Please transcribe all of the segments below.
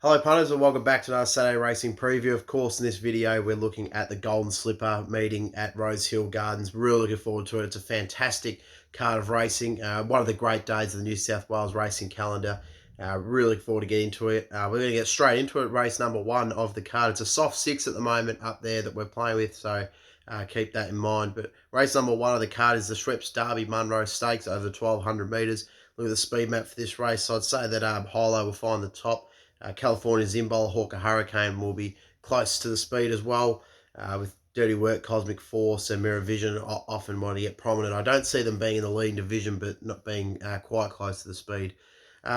Hello punters and welcome back to another Saturday Racing preview. Of course, in this video we're looking at the Golden Slipper meeting at Rosehill Gardens. Really looking forward to it. It's a fantastic card of racing. One of the great days of the New South Wales racing calendar. Really looking forward to getting into it. We're going to get straight into it. Race number 1 of the card. It's a soft 6 at the moment up there that we're playing with, so keep that in mind. But race number 1 of the card is the Schweppes Derby Munro Stakes over 1,200 metres. Look at the speed map for this race. So I'd say that Hilo will find the top. California Zimbol, Hawker Hurricane will be close to the speed as well, with Dirty Work, Cosmic Force, and Mirror Vision often want to get prominent. I don't see them being in the leading division, but not being quite close to the speed.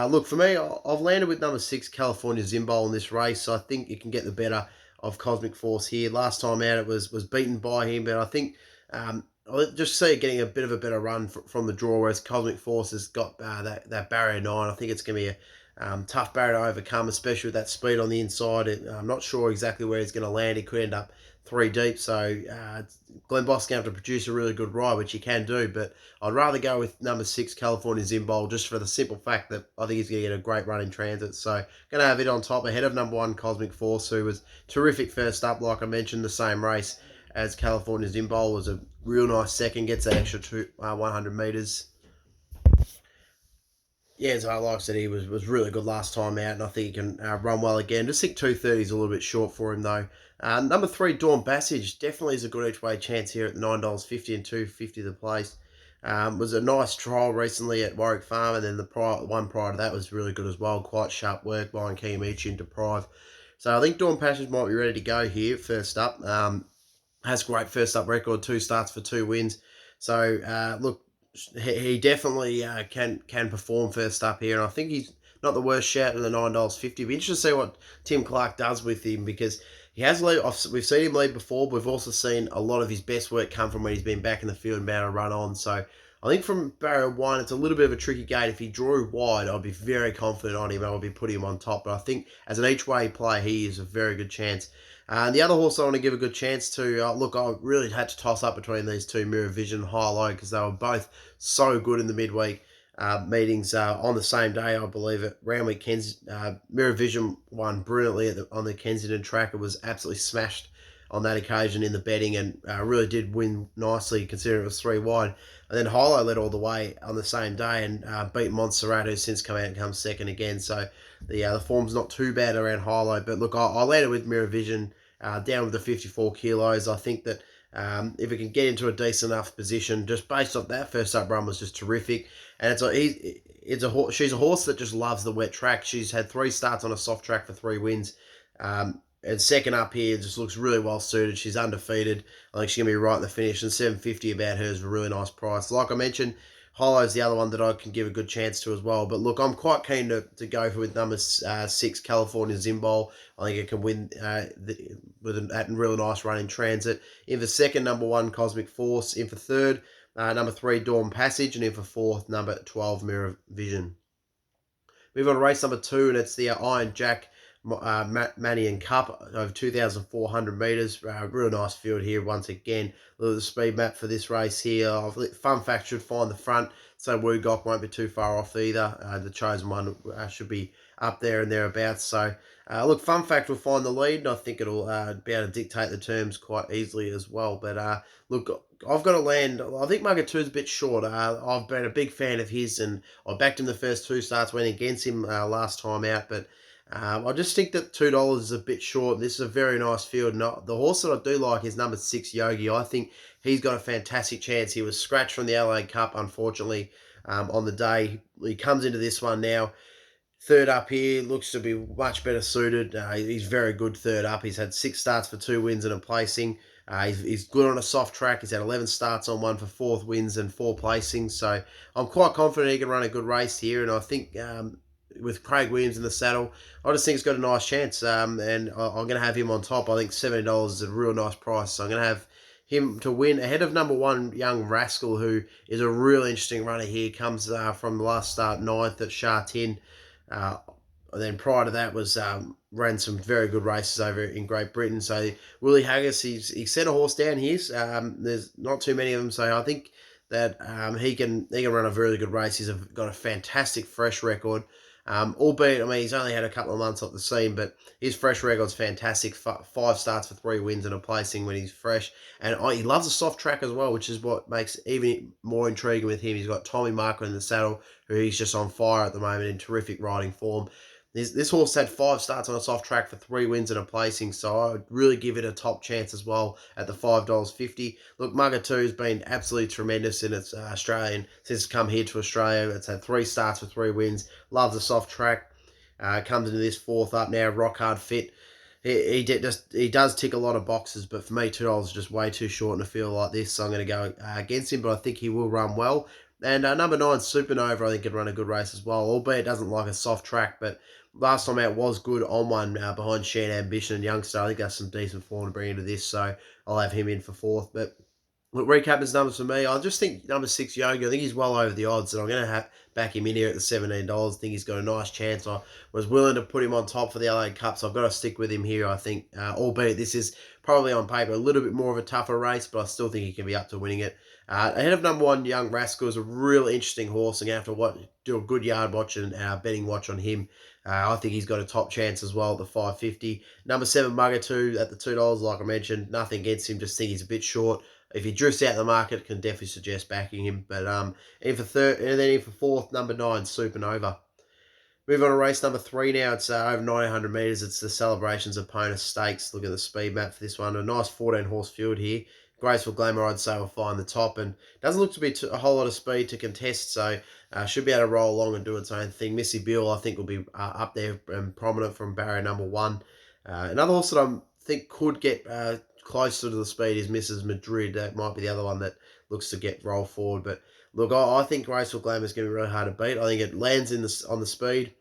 Look, for me, I've landed with number 6, California Zimbol in this race, so I think it can get the better of Cosmic Force here. Last time out, it was beaten by him, but I think I just see it getting a bit of a better run from the draw, whereas Cosmic Force has got that barrier 9. I think it's going to be a tough barrier to overcome, especially with that speed on the inside. I'm not sure exactly where he's going to land. He could end up 3 deep, so Glenn Boss going to have to produce a really good ride, which he can do, but I'd rather go with number 6, California Zimbol, just for the simple fact that I think he's going to get a great run in transit. So going to have it on top ahead of number 1, Cosmic Force, who was terrific first up, like I mentioned, the same race as California Zimbol. Was a real nice second, gets that extra 100 metres. Yeah, as like I said, he was really good last time out, and I think he can run well again. Just think 230 is a little bit short for him, though. Number 3, Dawn Passage, definitely is a good each way chance here at the $9.50 and $2.50 the place. Was a nice trial recently at Warwick Farm, and then the one prior to that was really good as well. Quite sharp work by Kiyamichi into Prive. So I think Dawn Passage might be ready to go here first up. Has great first up record, 2 starts for 2 wins. So look, he definitely can perform first up here, and I think he's not the worst shout at the $9.50. Be interested to see what Tim Clark does with him, because he has we've seen him lead before, but we've also seen a lot of his best work come from when he's been back in the field and been able to run on. So I think from barrier 1, it's a little bit of a tricky gate. If he drew wide, I'd be very confident on him. I would be putting him on top, but I think as an each way player, he is a very good chance. The other horse I want to give a good chance to, look, I really had to toss up between these two, Mirror Vision and Hilo, because they were both so good in the midweek meetings on the same day, I believe, at Randwick. Mirror Vision won brilliantly on the Kensington track. It was absolutely smashed on that occasion in the betting, and really did win nicely considering it was 3 wide. And then Hilo led all the way on the same day and beat Montserrat, who's since come out and come second again. So the form's not too bad around Hilo. But look, I landed with Mirror Vision down with the 54 kilos. I think that if it can get into a decent enough position, just based off that first up run was just terrific. And she's a horse that just loves the wet track. She's had 3 starts on a soft track for 3 wins. And second up here just looks really well suited. She's undefeated. I think she's going to be right in the finish. And $7.50 about her is a really nice price. Like I mentioned, Hilo's the other one that I can give a good chance to as well. But look, I'm quite keen to go with number 6, California Zimbol. I think it can win with a really nice run in transit. In for second, number 1, Cosmic Force. In for third, number 3, Dawn Passage. And in for fourth, number 12, Mirror Vision. Move on to race number 2, and it's the Iron Jack Manian Cup over 2,400 metres. Real nice field here once again. Look at the speed map for this race here. Fun Fact should find the front, so Woogok won't be too far off either. The chosen one should be up there and thereabouts. So look, Fun Fact will find the lead, and I think it'll be able to dictate the terms quite easily as well. But look, I've got to land. I think Market 2 is a bit short. I've been a big fan of his, and I backed him the first 2 starts, went against him last time out, but I just think that $2 is a bit short. This is a very nice field. And the horse that I do like is number 6, Yogi. I think he's got a fantastic chance. He was scratched from the LA Cup, unfortunately, on the day. He comes into this one now. Third up here, looks to be much better suited. He's very good third up. He's had 6 starts for 2 wins and a placing. He's good on a soft track. He's had 11 starts on one for 4 wins and 4 placings. So I'm quite confident he can run a good race here. And I think with Craig Williams in the saddle, I just think it's got a nice chance. And I'm going to have him on top. I think $70 is a real nice price. So I'm going to have him to win ahead of number 1, Young Rascal, who is a real interesting runner here. Comes from the last start 9th at Sha-Tin. And then prior to that was ran some very good races over in Great Britain. So Willie Haggis, he set a horse down here. There's not too many of them, so I think that he can run a very good race. He's got a fantastic fresh record. Albeit, I mean, he's only had a couple of months off the scene, but his fresh record's fantastic. 5 starts for 3 wins and a placing when he's fresh. And he loves a soft track as well, which is what makes even more intriguing with him. He's got Tommy Marker in the saddle, who he's just on fire at the moment in terrific riding form. This horse had 5 starts on a soft track for 3 wins and a placing, so I would really give it a top chance as well at the $5.50. Look, Mugger 2 has been absolutely tremendous in its Australian since it's come here to Australia. It's had 3 starts for 3 wins. Loves a soft track. Comes into this fourth up now, rock hard fit. He does tick a lot of boxes, but for me, $2 is just way too short in a field like this, so I'm going to go against him. But I think he will run well. And number 9, Supernova, I think could run a good race as well, albeit it doesn't like a soft track, but last time out was good on one behind Shan Ambition and Youngster. I think that's some decent form to bring into this, so I'll have him in for fourth. But look, recap his numbers for me. I just think number 6, Yogi, I think he's well over the odds, and I'm going to back him in here at the $17. I think he's got a nice chance. I was willing to put him on top for the LA Cup, so I've got to stick with him here, I think. Albeit this is probably on paper a little bit more of a tougher race, but I still think he can be up to winning it. Ahead of number 1, Young Rascal, is a really interesting horse. I'm going to have to do a good yard watch and betting watch on him. I think he's got a top chance as well at the $5.50. Number 7, Mugger 2 at the $2, like I mentioned. Nothing against him, just think he's a bit short. If he drifts out the market, can definitely suggest backing him. But in for third, and then in for fourth, number 9, Supernova. Moving on to race number 3 now. It's over 900 metres. It's the Celebrations Opponent Stakes. Look at the speed map for this one. A nice 14-horse field here. Graceful Glamour, I'd say, will find the top. And doesn't look to be a whole lot of speed to contest, so should be able to roll along and do its own thing. Missy Bill, I think, will be up there and prominent from barrier number 1. Another horse that I think could get closer to the speed is Mrs. Madrid. That might be the other one that looks to get roll forward. But look, I think Graceful Glamour is going to be really hard to beat. I think it lands on the speed.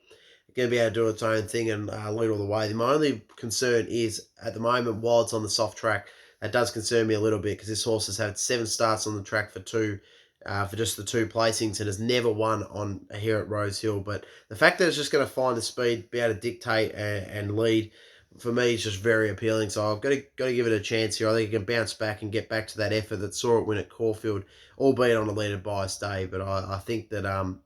It's going to be able to do its own thing and lead all the way. My only concern is, at the moment, while it's on the soft track, that does concern me a little bit because this horse has had 7 starts on the track for just the 2 placings and has never won on here at Rosehill. But the fact that it's just going to find the speed, be able to dictate and lead, for me, is just very appealing. So I've got to give it a chance here. I think it can bounce back and get back to that effort that saw it win at Caulfield, albeit on a leaded bias day. But I think that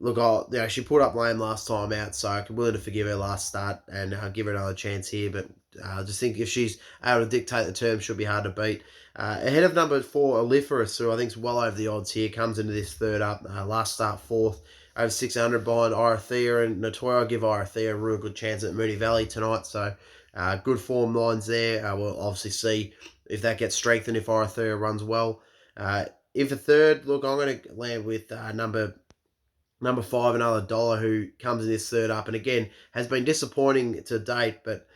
look, she put up lame last time out, so I'm willing to forgive her last start and give her another chance here. But I just think if she's able to dictate the terms, she'll be hard to beat. Ahead of number 4, Aliferous, who I think is well over the odds here, comes into this third up. Last start fourth, over 600 behind Irathea and Notoya. I'll give Irathea a real good chance at Moonee Valley tonight. So good form lines there. We'll obviously see if that gets strengthened if Irathea runs well. In for third, look, I'm going to land with number 5, another dollar, who comes in this third up and again has been disappointing to date, but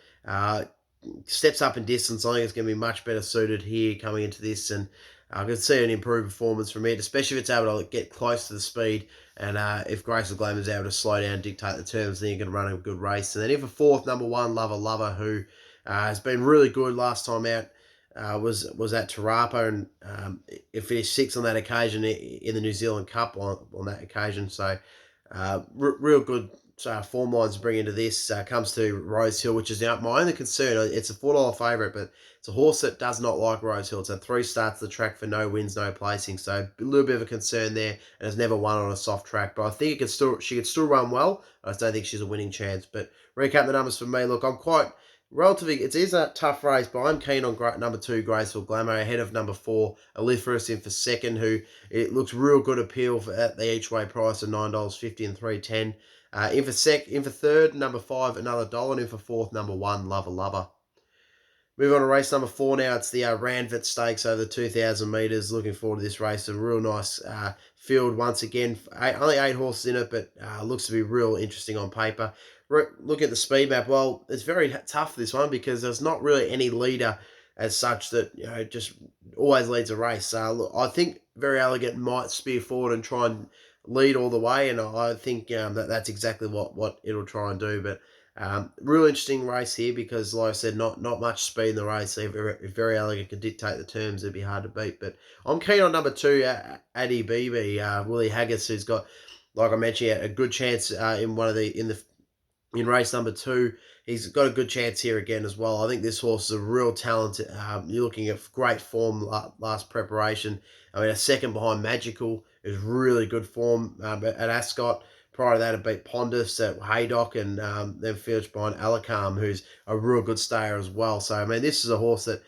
steps up in distance. I think it's going to be much better suited here coming into this, and I can see an improved performance from it, especially if it's able to get close to the speed. And if Graceful Glamour is able to slow down and dictate the terms, then you can run a good race. And then in for fourth, number 1, Lover, who has been really good last time out. Was at Tarapa and it finished 6th on that occasion in the New Zealand Cup on that occasion. So real good form lines to bring into this. Comes to Rosehill, which is now my only concern. It's a $4 favourite, but it's a horse that does not like Rosehill. It's had 3 starts to the track for no wins, no placing. So a little bit of a concern there, and has never won on a soft track. But I think she could still run well. I just don't think she's a winning chance. But recap the numbers for me. Look, I'm quite relatively, it is a tough race, but I'm keen on number 2, Graceful Glamour, ahead of number 4, Aliferous in for second, who it looks real good appeal at the each way price of $9.50 and $3.10. In for third, number 5, another dollar, and in for fourth, number 1, Lover. Moving on to race number 4 now. It's the Ranvit Stakes over 2,000 metres. Looking forward to this race. A real nice field once again. Only 8 horses in it, but looks to be real interesting on paper. Look at the speed map. Well, it's very tough, this one, because there's not really any leader as such that just always leads a race. Look, I think Very Elegant might spear forward and try and lead all the way, and I think that's exactly what it'll try and do. But real interesting race here because, like I said, not much speed in the race. If Very Elegant can dictate the terms, it'd be hard to beat. But I'm keen on number 2, Addy BB, Willie Haggis, who's got, like I mentioned, a good chance in race number 2. He's got a good chance here again as well. I think this horse is a real talent. You're looking at great form last preparation. I mean, a second behind Magical is really good form at Ascot. Prior to that, it beat Pondus at Haydock, and then finished behind Alakam, who's a real good stayer as well. So, I mean, this is a horse that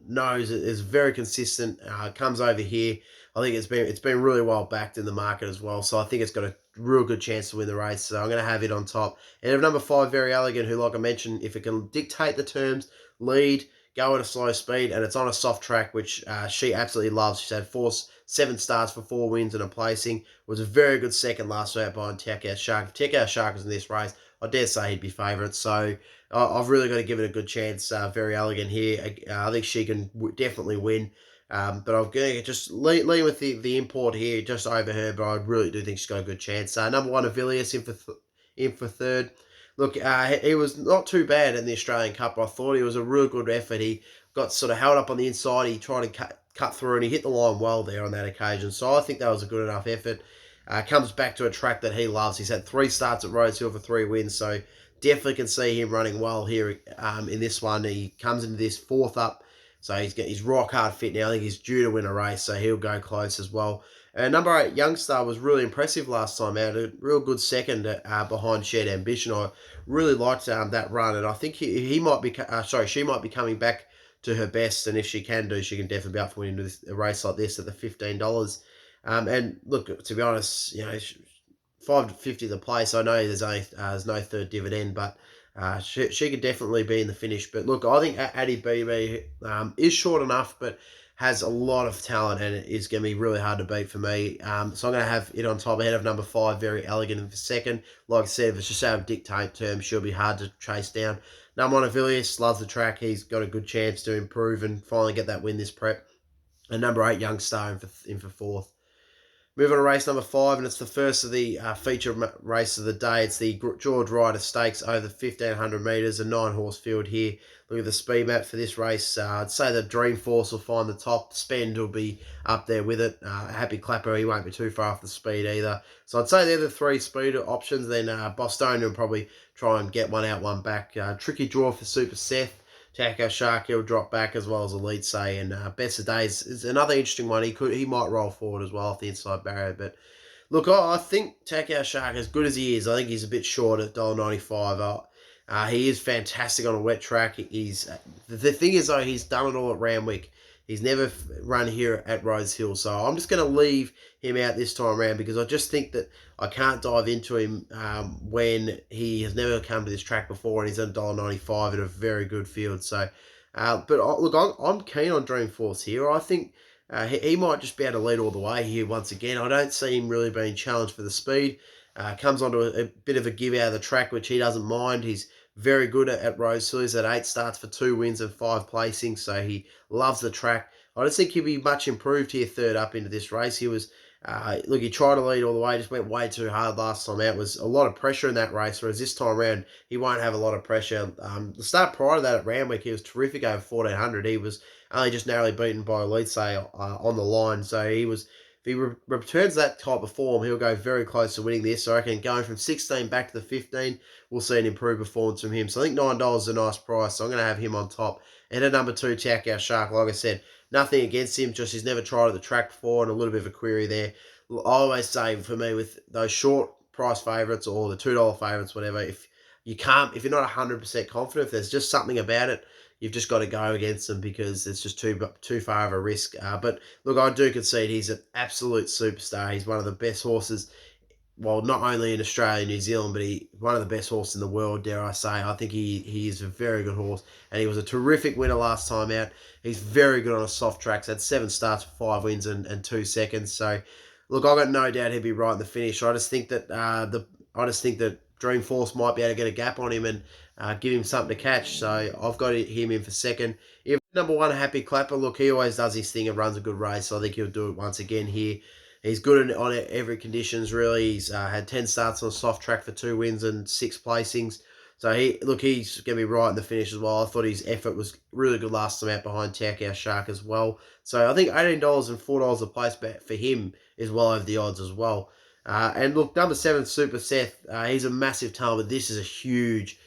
knows it is very consistent. Comes over here. I think it's been really well backed in the market as well. So I think it's got a real good chance to win the race. So I'm going to have it on top. And of number 5, Very Elegant, who, like I mentioned, if it can dictate the terms, lead, go at a slow speed, and it's on a soft track, which she absolutely loves. She's had 7 starts for 4 wins and a placing. Was a very good second last out behind Tekau Shark. If Tekau Shark was in this race, I dare say he'd be favourite. So I've really got to give it a good chance. Very Elegant here. I think she can definitely win. But I'm going to just lean with the import here, just over her, but I really do think she's got a good chance. Number 1, Avilius in for third. Look, he was not too bad in the Australian Cup. I thought he was a real good effort. He got sort of held up on the inside. He tried to cut through, and he hit the line well there on that occasion. So I think that was a good enough effort. Comes back to a track that he loves. He's had 3 starts at Rosehill for 3 wins, so definitely can see him running well here in this one. He comes into this 4th up, so he's rock hard fit now. I think he's due to win a race, so he'll go close as well. Number 8, Youngstar, was really impressive last time out. A real good second behind Shared Ambition. I really liked that run, and I think she might be coming back to her best, and if she can do, she can definitely be up for winning a race like this at the $15. And look, to be honest, $5.50 the place. I know there's no third dividend, but she could definitely be in the finish. But look, I think Addie BB is short enough, but has a lot of talent, and it is going to be really hard to beat for me. So I'm going to have it on top ahead of number 5, Very Elegant, in for second. Like I said, if it's just out of dictate terms, she'll be hard to chase down. Number 1, Avilius, loves the track. He's got a good chance to improve and finally get that win this prep. And number 8, Youngstar, in for 4th. Moving on to race number 5, and it's the first of the feature race of the day. It's the George Ryder Stakes over 1,500 metres, a 9-horse field here. Look at the speed map for this race. I'd say the Dreamforce will find the top. Spend will be up there with it. Happy Clapper, he won't be too far off the speed either. So I'd say they're the 3 speed options. Then Bostonian will probably try and get one out, one back. Tricky draw for Super Seth. Tekau Shark, he'll drop back, as well as Elite Say, and Best of Days is another interesting one. He might roll forward as well off the inside barrier. But look, I think Tekau Shark, as good as he is, I think he's a bit short at $1.95. He is fantastic on a wet track. The thing is though, he's done it all at Randwick. He's never run here at Rosehill, so I'm just going to leave him out this time around, because I just think that I can't dive into him when he has never come to this track before, and he's at $1.95 at a very good field. So, but look, I'm keen on Dreamforce here. I think he might just be able to lead all the way here once again. I don't see him really being challenged for the speed. Comes onto a bit of a give out of the track, which he doesn't mind. He's very good at Rosehill. He's at 8 starts for 2 wins and 5 placings, so he loves the track. I don't think he'll be much improved here third up into this race. He was, look, he tried to lead all the way, just went way too hard last time out. Was a lot of pressure in that race, whereas this time around, he won't have a lot of pressure. The start prior to that at Randwick, he was terrific over 1,400. He was only just narrowly beaten by Elite Say on the line, so he was... If he returns that type of form, he'll go very close to winning this. So I reckon going from 16 back to the 15, we'll see an improved performance from him. So I think $9 is a nice price. So I'm going to have him on top. And at number 2, Tekau Shark, like I said, nothing against him, just he's never tried at the track before, and a little bit of a query there. I always say, for me, with those short price favourites or the $2 favourites, whatever, if you're not 100% confident, if there's just something about it, you've just got to go against them, because it's just too far of a risk. But look, I do concede he's an absolute superstar. He's one of the best horses, well, not only in Australia and New Zealand, but one of the best horses in the world, dare I say. I think he is a very good horse, and he was a terrific winner last time out. He's very good on a soft track. Had 7 starts for 5 wins and 2 seconds. So, look, I've got no doubt he'll be right in the finish. I just think that Dreamforce might be able to get a gap on him and give him something to catch. So I've got him in for second. If number 1, Happy Clapper, look, he always does his thing and runs a good race. So I think he'll do it once again here. He's good on every conditions, really. He's had 10 starts on a soft track for 2 wins and 6 placings. So he's going to be right in the finish as well. I thought his effort was really good last time out behind Tekau Shark as well. So I think $18 and $4 a place bet for him is well over the odds as well. And look, number 7, Super Seth, he's a massive talent, but this is a huge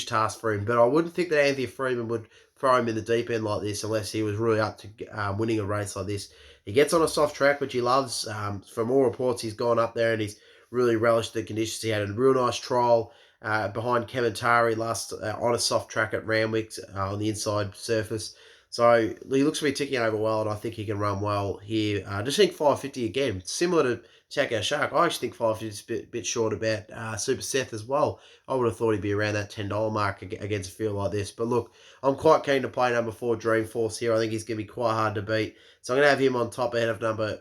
task for him. But I wouldn't think that Anthony Freeman would throw him in the deep end like this unless he was really up to winning a race like this. He gets on a soft track, which he loves. From all reports, he's gone up there and he's really relished the conditions. He had a real nice trial behind Kementari last on a soft track at Randwick on the inside surface. So he looks to be ticking over well, and I think he can run well here. Just think 550 again, similar to Checkout Shark. I actually think 550 is a bit short about Super Seth as well. I would have thought he'd be around that $10 mark against a field like this. But look, I'm quite keen to play number 4 Dreamforce here. I think he's going to be quite hard to beat. So I'm going to have him on top ahead of number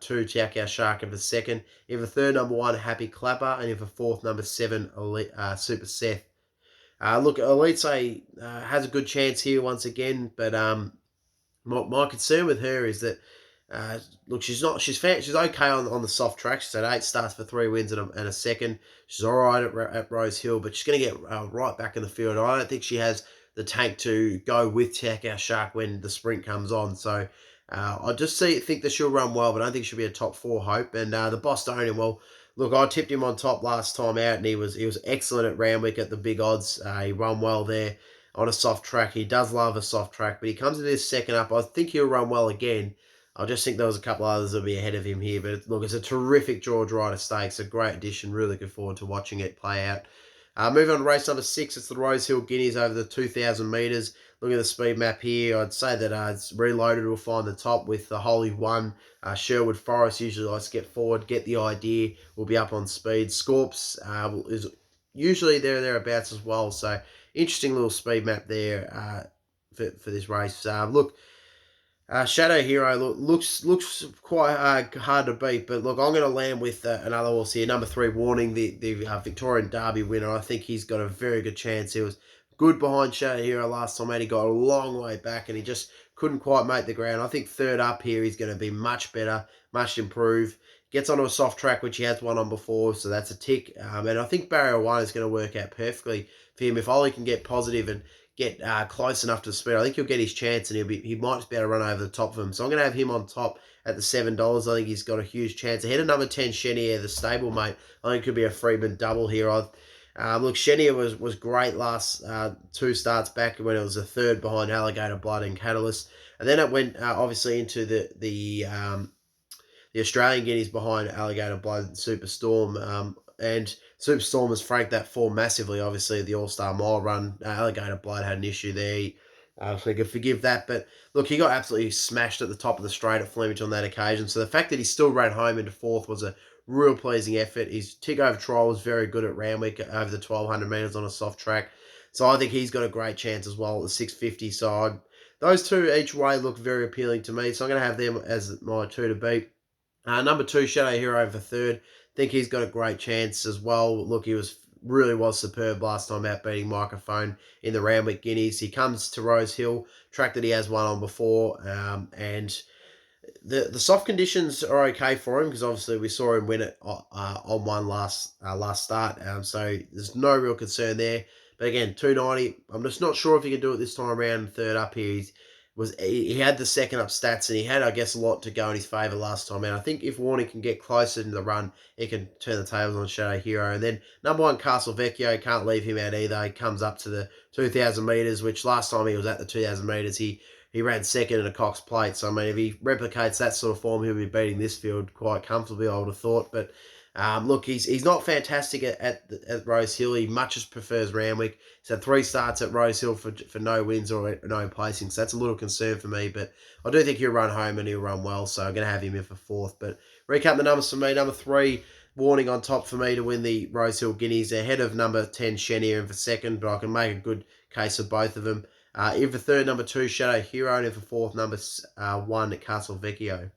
2 Checkout Shark in the second. In the third, number 1 Happy Clapper, and in the fourth, number 7 Super Seth. Look, Elite say has a good chance here once again, but my concern with her is that look, she's okay on the soft track. She's had 8 starts for 3 wins and a second. She's all right at Rosehill, but she's going to get right back in the field. I don't think she has the tank to go with Checkout Shark when the sprint comes on. So I just think that she'll run well, but I don't think she'll be a top 4 hope. And the Bostonian, well, look, I tipped him on top last time out, and he was excellent at Randwick at the big odds. He run well there on a soft track. He does love a soft track, but he comes into this second up. I think he'll run well again. I just think there was a couple others that'll be ahead of him here. But look, it's a terrific George Ryder Stakes. A great addition. Really looking forward to watching it play out. Moving on to race number 6, it's the Rosehill Guineas over the 2,000 metres. Look at the speed map here. I'd say that it's Reloaded will find the top with the Holy One. Sherwood Forest usually likes to get forward, get the idea. Will be up on speed. Scorps is usually thereabouts as well. So interesting little speed map there for this race. Look, Shadow Hero looks quite hard to beat, but look, I'm going to land with another horse here, number 3 Warning, the Victorian Derby winner. I think he's got a very good chance. He was good behind Shadow Hero last time, and he got a long way back, and he just couldn't quite make the ground. I think third up here, he's going to be much better, much improved. Gets onto a soft track, which he has won on before, so that's a tick. And I think Barrier 1 is going to work out perfectly for him. If Ollie can get positive and get close enough to the speed, I think he'll get his chance, and he might just be able to run over the top of him. So I'm going to have him on top at the $7. I think he's got a huge chance. Ahead of number 10, Chenier, the stablemate. I think it could be a Freeman double here. Look, Chenier was great last 2 starts back when it was a third behind Alligator Blood and Catalyst. And then it went obviously into the Australian Guineas behind Alligator Blood and Superstorm. And Superstorm has franked that form massively. Obviously, the All-Star Mile run, Alligator Blood had an issue there. So you can forgive that. But look, he got absolutely smashed at the top of the straight at Flemish on that occasion. So the fact that he still ran home into 4th was a real pleasing effort. His tick over trial was very good at Randwick over the 1,200 metres on a soft track. So I think he's got a great chance as well at the 650 side. Those two each way look very appealing to me. So I'm going to have them as my 2 to beat. Number 2, Shadow Hero for third. Think he's got a great chance as well. Look, he really was superb last time out, beating Microphone in the Randwick Guineas. He comes to Rosehill, track that he has won on before, and the soft conditions are okay for him because obviously we saw him win it on one last start. So there's no real concern there. But again, 290. I'm just not sure if he can do it this time around. Third up here, he had the second up stats, and he had, I guess, a lot to go in his favour last time. And I think if Warning can get closer in the run, he can turn the tables on Shadow Hero. And then number 1, Castle Vecchio, can't leave him out either. He comes up to the 2,000 metres, which last time he was at the 2,000 metres, he ran second in a Cox Plate. So, I mean, if he replicates that sort of form, he'll be beating this field quite comfortably, I would have thought. But look, he's not fantastic at Rosehill. He much prefers Randwick. He's had 3 starts at Rosehill for no wins or no placings. So that's a little concern for me. But I do think he'll run home and he'll run well. So I'm going to have him in for 4th. But recap the numbers for me. Number 3, Warning on top for me to win the Rosehill Guineas. Ahead of number 10, Chenier in for 2nd. But I can make a good case of both of them. In for 3rd, number 2, Shadow Hero. And in for 4th, number 1, Castle Vecchio.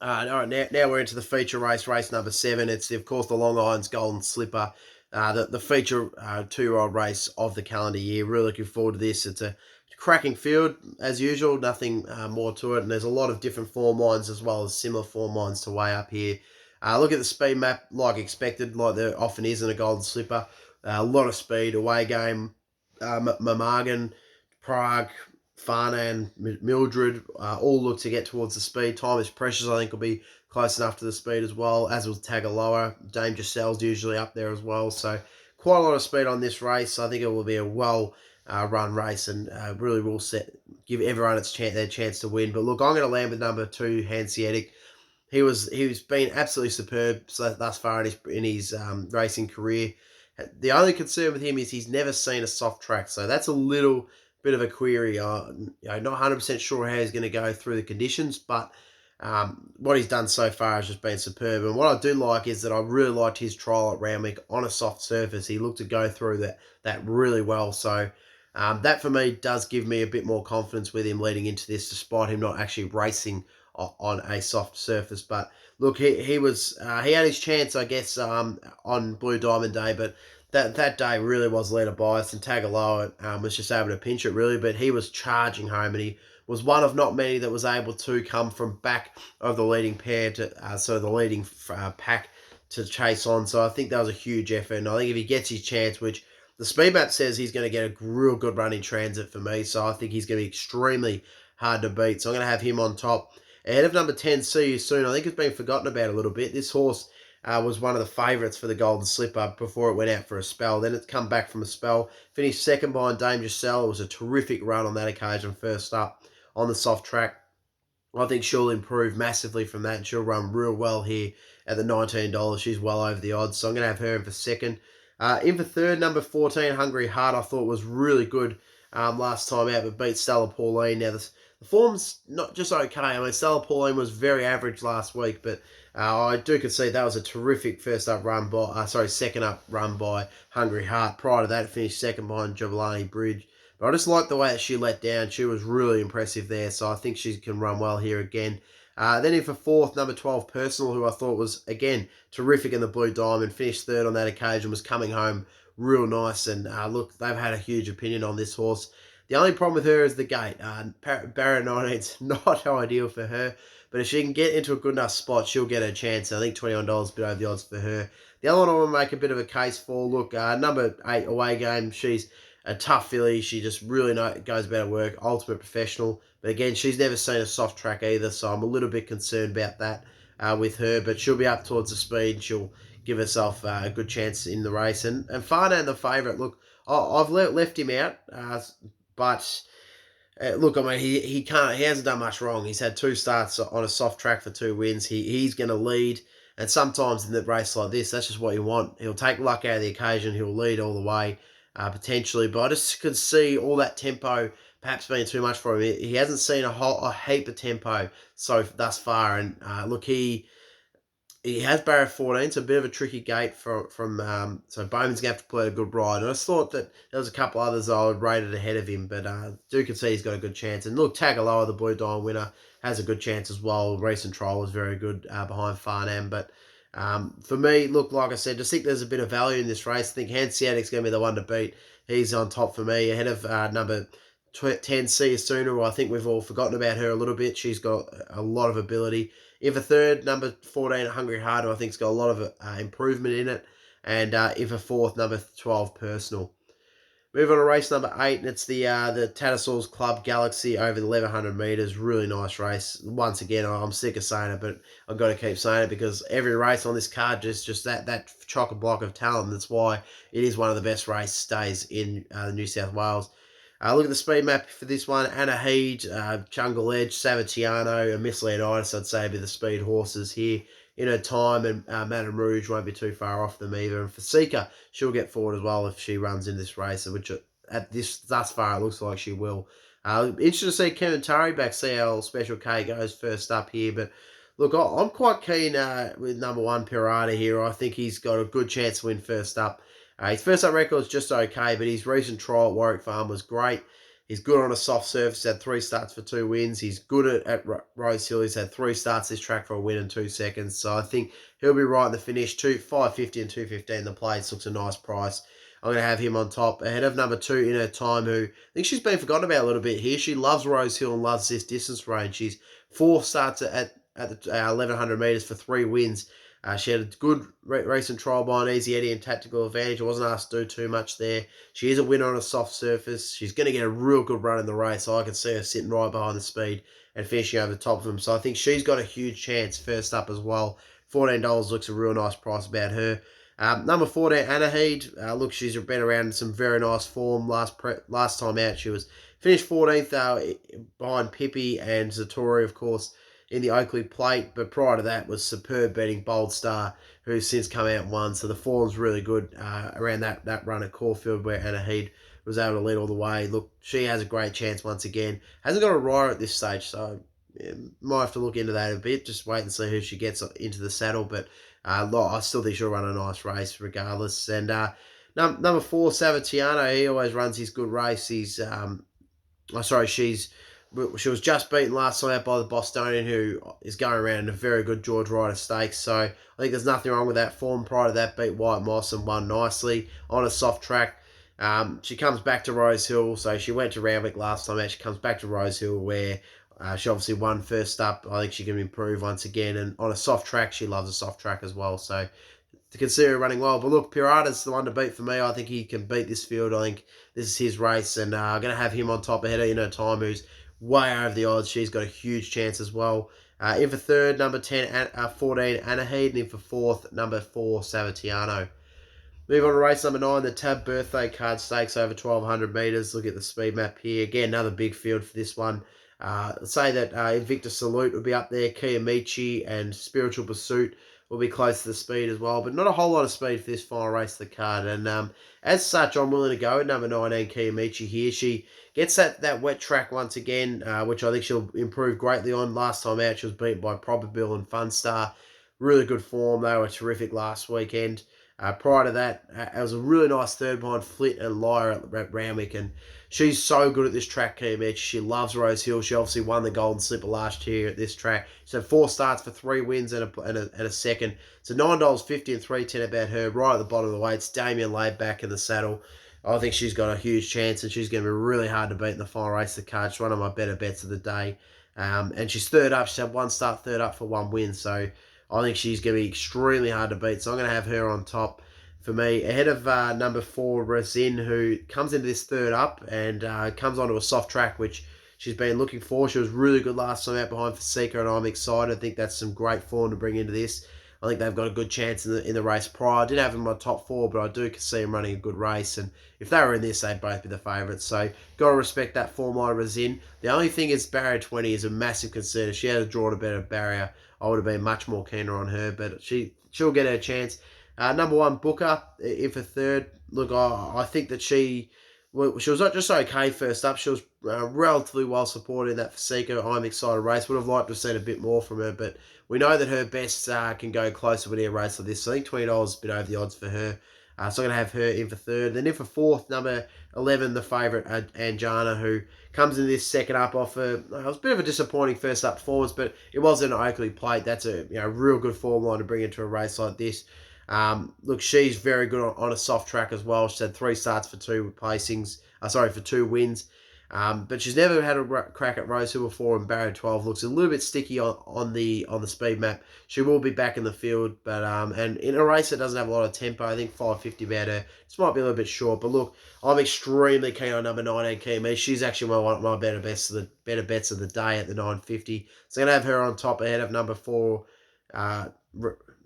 All right, now we're into the feature race number 7. It's, of course, the Long Irons Golden Slipper, the feature 2-year-old race of the calendar year. Really looking forward to this. It's a cracking field, as usual, nothing more to it, and there's a lot of different form lines as well as similar form lines to weigh up here. Look at the speed map, like expected, like there often is in a Golden Slipper. A lot of speed, away game, Mamagan, Prague, Farnan, Mildred, all look to get towards the speed. Time is precious, I think, will be close enough to the speed as well, as will Tagaloa. Dame Giselle's usually up there as well. So quite a lot of speed on this race. I think it will be a well-run race and really will give everyone their chance to win. But look, I'm going to land with number 2, Hanseatic. He's been absolutely superb thus far in his racing career. The only concern with him is he's never seen a soft track, so that's a little bit of a query. Not 100% sure how he's going to go through the conditions, but what he's done so far has just been superb. And what I do like is that I really liked his trial at Randwick on a soft surface. He looked to go through that really well. So that for me does give me a bit more confidence with him leading into this, despite him not actually racing on a soft surface. But look, he had his chance, I guess, on Blue Diamond Day, but that day really was leader biased, and Tagaloa was just able to pinch it really, but he was charging home, and he was one of not many that was able to come from back of the leading pair to the leading pack to chase on. So I think that was a huge effort, and I think if he gets his chance, which the speed map says he's going to get a real good run in transit for me, so I think he's going to be extremely hard to beat. So I'm going to have him on top. Ahead of number 10, See You Soon. I think it's been forgotten about a little bit. This horse was one of the favourites for the Golden Slipper before it went out for a spell. Then it's come back from a spell. Finished second behind Dangerous Cell. It was a terrific run on that occasion, first up on the soft track. I think she'll improve massively from that, and she'll run real well here at the $19. She's well over the odds, so I'm going to have her in for second. In for third, number 14, Hungry Heart, I thought was really good last time out, but beat Stella Pauline. Now, the form's not just okay. I mean, Stella Pauline was very average last week, but I do concede that was a terrific second up run by Hungry Heart. Prior to that, it finished second behind Jabalani Bridge. But I just like the way that she let down. She was really impressive there, so I think she can run well here again. Then in for fourth, number 12, Personal, who I thought was, again, terrific in the Blue Diamond. Finished third on that occasion, was coming home real nice. And look, they've had a huge opinion on this horse. The only problem with her is the gate. Barra 19's not ideal for her, but if she can get into a good enough spot, she'll get her chance. I think $21 is a bit over the odds for her. The other one I want to make a bit of a case for, look, number 8, Away Game. She's a tough filly. She just really goes about her work. Ultimate professional. But again, she's never seen a soft track either, so I'm a little bit concerned about that with her. But she'll be up towards the speed. She'll give herself a good chance in the race. And Farnan, the favourite, look, I've left him out, but look, I mean, he hasn't done much wrong. He's had 2 starts on a soft track for 2 wins. He's going to lead. And sometimes in the race like this, that's just what you want. He'll take luck out of the occasion. He'll lead all the way. Potentially, but I just could see all that tempo perhaps being too much for him. He hasn't seen a heap of tempo thus far, and look, he has Barrett 14, so a bit of a tricky gate from so Bowman's going to have to play a good ride. And I just thought that there was a couple others I would rated ahead of him, but do concede he's got a good chance. And look, Tagaloa, the Blue Diamond winner, has a good chance as well. Recent trial was very good behind Farnham, but for me, look, like I said, just think there's a bit of value in this race. I think Hanseatic's going to be the one to beat. He's on top for me, ahead of number 10, See You Sooner, who I think we've all forgotten about her a little bit. She's got a lot of ability. If a third, number 14, Hungry Heart, who I think's got a lot of improvement in it. And if a fourth, number 12, Personal. Move on to race number 8, and it's the Tattersalls Club Galaxy over the 1100 metres. Really nice race. Once again, I'm sick of saying it, but I've got to keep saying it because every race on this card just that chock-a-block of talent. That's why it is one of the best race days in New South Wales. Look at the speed map for this one. Anna Heed, Jungle Edge, Savatiano, and Miss Leonidas, I'd say, be the speed horses here in her time, and Madame Rouge won't be too far off them either. And for Seeker, she'll get forward as well if she runs in this race, which at this thus far it looks like she will. Interested to see Kevin Turry back, see how Special K goes first up here. But look, I'm quite keen with number 1, Pirata here. I think he's got a good chance to win first up. His first up record is just okay, but his recent trial at Warwick Farm was great. He's good on a soft surface. Had 3 starts for 2 wins. He's good at Rosehill. He's had 3 starts this track for a win in 2 seconds. So I think he'll be right in the finish. 550 and 215. The place looks a nice price. I'm going to have him on top ahead of number 2, In Her Time, who I think she's been forgotten about a little bit here. She loves Rosehill and loves this distance range. She's 4 starts at the 1100 metres for 3 wins. She had a good recent trial by an Easy Eddie and Tactical Advantage. I wasn't asked to do too much there. She is a winner on a soft surface. She's going to get a real good run in the race. So I can see her sitting right behind the speed and finishing over the top of them. So I think she's got a huge chance first up as well. $14 looks a real nice price about her. Number 14, Anahid. Look, she's been around in some very nice form. Last time out, she was finished 14th behind Pippi and Zatori, of course. in the Oakley Plate, but prior to that was superb beating Bold Star, who's since come out and won. So the form's really good around that run at Caulfield where Anna Heed was able to lead all the way. Look, she has a great chance once again. Hasn't got a rider at this stage, so yeah, might have to look into that a bit. Just wait and see who she gets into the saddle, but I still think she'll run a nice race regardless. And number 4, Savatiano, he always runs his good race. She was just beaten last time out by the Bostonian, who is going around in a very good George Ryder Stakes. So I think there's nothing wrong with that form. Prior to that, beat White Moss and won nicely on a soft track. She comes back to Rosehill, so she went to Randwick last time out. She comes back to Rosehill where she obviously won first up. I think she can improve once again. And on a soft track, she loves a soft track as well. So to consider running well. But look, Pirata's the one to beat for me. I think he can beat this field. I think this is his race. And I'm going to have him on top ahead of Time, who's way over the odds. She's got a huge chance as well. In for third, number 14, Anahid. And in for fourth, number 4, Savatiano. Move on to race number 9, the Tab Birthday Card Stakes over 1,200 metres. Look at the speed map here. Again, another big field for this one. Let's say that Invictus Salute will be up there. Kiyomichi and Spiritual Pursuit will be close to the speed as well. But not a whole lot of speed for this final race of the card. And as such, I'm willing to go with number 19, Kiyomichi here. She gets that wet track once again, which I think she'll improve greatly on. Last time out, she was beaten by Probabil and Funstar. Really good form. They were terrific last weekend. Prior to that, it was a really nice third behind Flit and Lyra at Randwick, and she's so good at this track, KMH. She loves Rosehill. She obviously won the Golden Slipper last year at this track. She had 4 starts for 3 wins and a second. So $9.50 and $3.10 about her, right at the bottom of the weights. Damien laid back in the saddle. I think she's got a huge chance, and she's going to be really hard to beat in the final race of the card. She's one of my better bets of the day. And she's third up. She's had 1 start, third up for 1 win. So I think she's going to be extremely hard to beat. So I'm going to have her on top for me, ahead of number 4, Razin, who comes into this third up and comes onto a soft track, which she's been looking for. She was really good last time out behind Fasika, and I'm excited. I think that's some great form to bring into this. I think they've got a good chance in the race prior. I didn't have them in my top 4, but I do see them running a good race. And if they were in this, they'd both be the favourites. So got to respect that form line, Razin. The only thing is barrier 20 is a massive concern. If she had drawn a better barrier, I would have been much more keener on her. But she'll get her chance. Number 1, Booker, in for third. Look, I think that she was not just okay first up. She was relatively well supported in that Fasika I'm Excited race. Would have liked to have seen a bit more from her, but we know that her best can go closer with a race like this. So I think $20 is a bit over the odds for her. So I'm going to have her in for third. Then in for fourth, number 11, the favourite, Anjana, who comes in this second up off it was a bit of a disappointing first up performance, but it was an Oakley Plate. That's a real good form line to bring into a race like this. Look, she's very good on a soft track as well. She's had 3 starts for 2 placings. For 2 wins. But she's never had a crack at Rosehill before, and barrier 12 looks a little bit sticky on the speed map. She will be back in the field, but and in a race that doesn't have a lot of tempo, I think 550 about her. This might be a little bit short, but look, I'm extremely keen on number 19, Kimi. She's actually one of my better bets of the day at the 950. So I'm gonna have her on top ahead of number 4.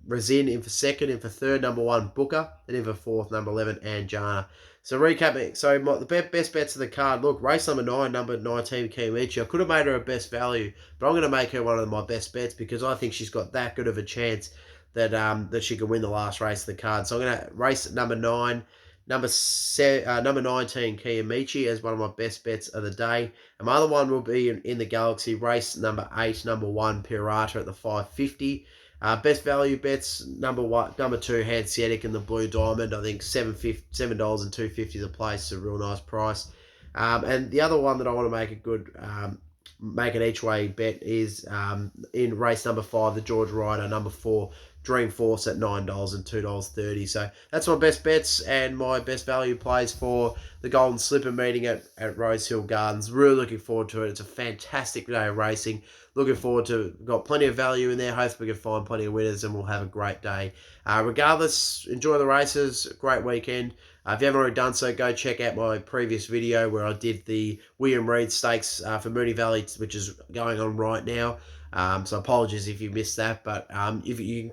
Razin in for second, in for third, number 1, Booker, and in for fourth, number 11, Anjana. So recapping, the best bets of the card, look, race number 9, number 19, Kiyomichi. I could have made her a best value, but I'm going to make her one of my best bets because I think she's got that good of a chance that she can win the last race of the card. So I'm going to race number 9, number 19, Kiyomichi, as one of my best bets of the day. And my other one will be in the Galaxy, race number 8, number 1, Pirata at the 550. Best value bets, number 2, Hanseatic and the Blue Diamond. I think $7.250 a place, a real nice price. And the other one that I want to make a good, make an each way bet is in race number 5, the George Ryder, number 4, Dreamforce at $9 and $2.30. So that's my best bets and my best value plays for the Golden Slipper meeting at Rosehill Gardens. Really looking forward to it. It's a fantastic day of racing. Looking forward to, got plenty of value in there. Hopefully we can find plenty of winners and we'll have a great day. Regardless, enjoy the races. Great weekend. If you haven't already done so, go check out my previous video where I did the William Reid Stakes for Moonee Valley, which is going on right now. So apologies if you missed that, but if you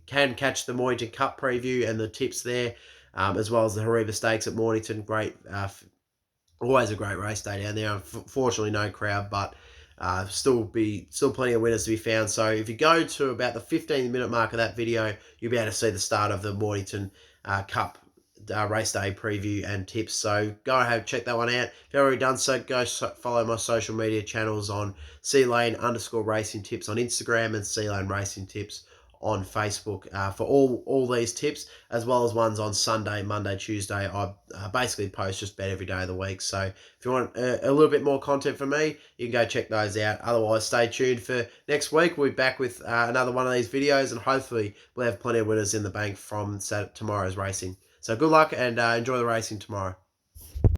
can catch the Mornington Cup preview and the tips there, as well as the Hariba Stakes at Mornington, great, always a great race day down there. Unfortunately, no crowd, but Still plenty of winners to be found. So if you go to about the 15-minute mark of that video, you'll be able to see the start of the Mornington Cup race day preview and tips. So go ahead, check that one out. If you've already done so, go follow my social media channels on _racing tips on Instagram and C-Lane Racing Tips on Facebook for all these tips, as well as ones on Sunday, Monday, Tuesday. I basically post just about every day of the week. So if you want a little bit more content from me, you can go check those out. Otherwise, stay tuned for next week. We'll be back with another one of these videos, and hopefully we'll have plenty of winners in the bank from tomorrow's racing. So good luck and enjoy the racing tomorrow.